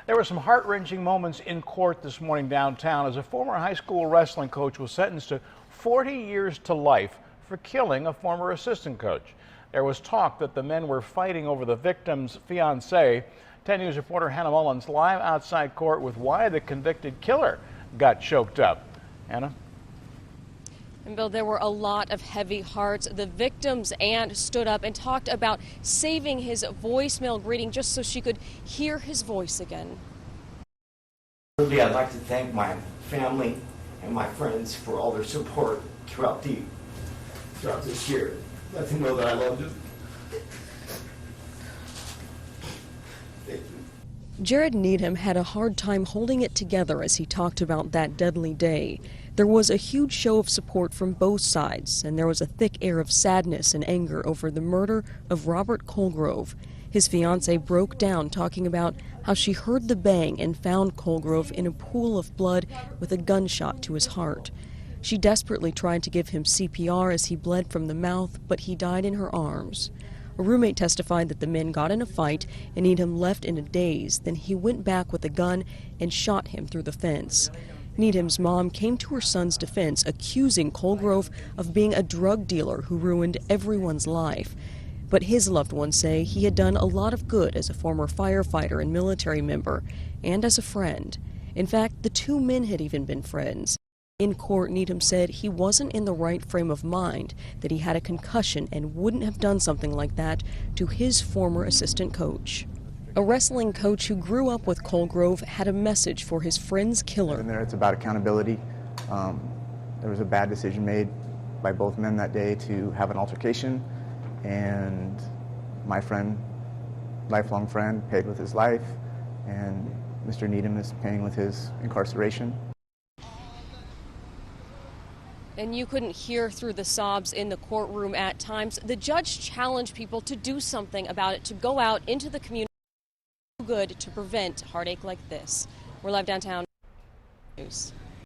There were some heart-wrenching moments in court this morning downtown as a former high school wrestling coach was sentenced to 40 years to life for killing a former assistant coach. There was talk that the men were fighting over the victim's fiancée. 10 News reporter Hannah Mullins live outside court with why the convicted killer got choked up. Hannah? And Bill, there were a lot of heavy hearts. The victim's aunt stood up and talked about saving his voicemail greeting just so she could hear his voice again. Really, I'd like to thank my family and my friends for all their support throughout this year. Let them know that I love them. Jared Needham had a hard time holding it together as he talked about that deadly day. There was a huge show of support from both sides, and there was a thick air of sadness and anger over the murder of Robert Colgrove. His fiancée broke down talking about how she heard the bang and found Colgrove in a pool of blood with a gunshot to his heart. She desperately tried to give him CPR as he bled from the mouth, but he died in her arms. A roommate testified that the men got in a fight and Needham left in a daze. Then he went back with a gun and shot him through the fence. Needham's mom came to her son's defense, accusing Colgrove of being a drug dealer who ruined everyone's life. But his loved ones say he had done a lot of good as a former firefighter and military member, and as a friend. In fact, the two men had even been friends. In court, Needham said he wasn't in the right frame of mind, that he had a concussion and wouldn't have done something like that to his former assistant coach. A wrestling coach who grew up with Colgrove had a message for his friend's killer. In there, it's about accountability. There was a bad decision made by both men that day to have an altercation, and my friend, lifelong friend, paid with his life, and Mr. Needham is paying with his incarceration. And you couldn't hear through the sobs in the courtroom at times. The judge challenged people to do something about it, to go out into the community, do good to prevent heartache like this. We're live downtown. News.